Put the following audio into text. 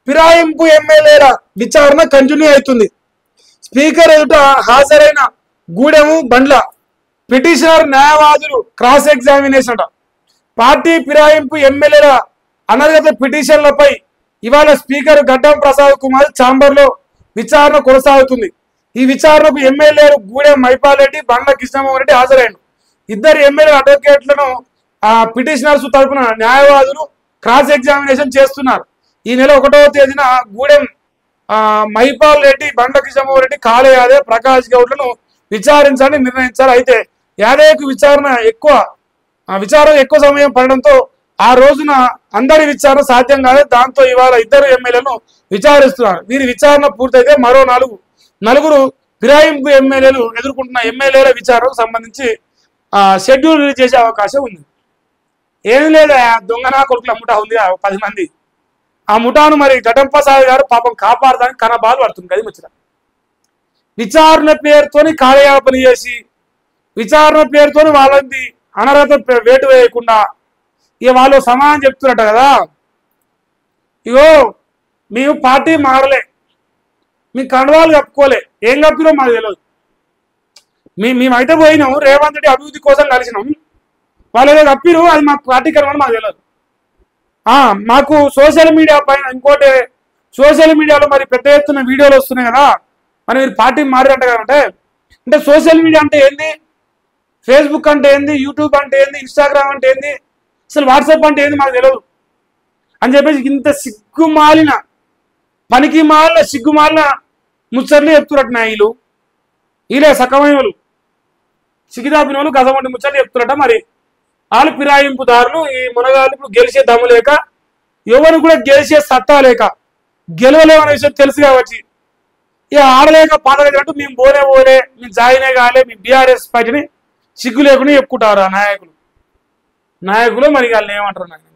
ఫిరాయింపు ఎమ్మెల్యేల విచారణ కంటిన్యూ అవుతుంది. స్పీకర్ ఎదుట హాజరైన గూడెము బండ్ల పిటిషనర్ న్యాయవాదులు క్రాస్ ఎగ్జామినేషన్. పార్టీ ఫిరాయింపు ఎమ్మెల్యేల అనర్హత పిటిషన్లపై ఇవాళ స్పీకర్ గడ్డం ప్రసాద్ కుమార్ ఛాంబర్లో విచారణ కొనసాగుతుంది. ఈ విచారణకు ఎమ్మెల్యేలు గూడెం మైపాల్ రెడ్డి, బండ్ల కృష్ణమోహన్ రెడ్డి హాజరైండు. ఇద్దరు ఎమ్మెల్యే అడ్వకేట్లను పిటిషనర్స్ తరఫున న్యాయవాదులు క్రాస్ ఎగ్జామినేషన్ చేస్తున్నారు. ఈ నెల 1వ తేదీన గూడెం మైపాల్ రెడ్డి, బండ్ల కృష్ణమోహన్ రెడ్డి, కాళే యాదవ్, ప్రకాష్ గౌడ్లను విచారించాలని నిర్ణయించారు. అయితే యాదవ్కు విచారణ ఎక్కువ సమయం పడడంతో ఆ రోజున అందరి విచారణ సాధ్యం కాలేదు. దాంతో ఇవాళ ఇద్దరు ఎమ్మెల్యేలను విచారిస్తున్నారు. వీరి విచారణ పూర్తయితే మరో నలుగురు ఫిరాయింపు ఎమ్మెల్యేలు ఎదుర్కొంటున్న ఎమ్మెల్యేల విచారణకు సంబంధించి షెడ్యూల్ రిలీజ్ చేసే అవకాశం ఉంది. ఏం లేదా దొంగనా కొడుకుల ముఠా ఉంది 10 మంది. ఆ ముఠాను మరి గడ్డం ప్రసాద్ గారు పాపం కాపాడడానికి కనబాలు పడుతుంది కదా ముచ్చట. విచారణ పేరుతోని కార్యయాపన చేసి విచారణ పేరుతోని వాళ్ళని అనర్హత వేటు వేయకుండా ఇక వాళ్ళు సమానం చెప్తున్నట్ట కదా. ఇగో మేము పార్టీ మారలే, మీ కండవాళ్ళు కప్పుకోలే, ఏం కప్పినో మాకు తెలియదు. మేమైతే పోయినాం, రేవంత్ రెడ్డి అభివృద్ధి కోసం కలిసినాం, వాళ్ళు ఏదో కప్పిరు, అది మాకు పార్టీ కరమని మాకు తెలియదు. మాకు సోషల్ మీడియా పైన ఇంకోటి సోషల్ మీడియాలో మరి పెద్ద ఎత్తున వీడియోలు వస్తున్నాయి కదా, మరి మీరు పార్టీ మారినట్టు కదంటే అంటే సోషల్ మీడియా అంటే ఏంది, ఫేస్బుక్ అంటే ఏంది, యూట్యూబ్ అంటే ఏంది, ఇన్స్టాగ్రామ్ అంటే ఏంది, అసలు వాట్సాప్ అంటే ఏంది మాకు తెలియదు అని చెప్పేసి ఇంత సిగ్గుమాలిన పనికి మాలిన సిగ్గుమాలిన ముచ్చట్లు చెప్తున్నట్టు నాయలు వీలే సకమయ్యలు సిగిదాపినోళ్ళు గజమండి ముచ్చట్లు చెప్తున్నట్ట. మరి వాళ్ళు ఫిరాయింపుదారులు, ఈ మునగాళ్ళు ఇప్పుడు గెలిచే దమ్ము లేక, ఎవరు కూడా గెలిచే సత్తా లేక, గెలవలేమనే విషయం తెలుసు కాబట్టి ఇక ఆడలేక పాడలేదంటూ మేము పోలే మేము జాయినే కాలే, మీ బీఆర్ఎస్ పార్టీని సిగ్గు లేకుండా చెప్పుకుంటారు ఆ నాయకులు. మరి వాళ్ళు ఏమంటారు నాకు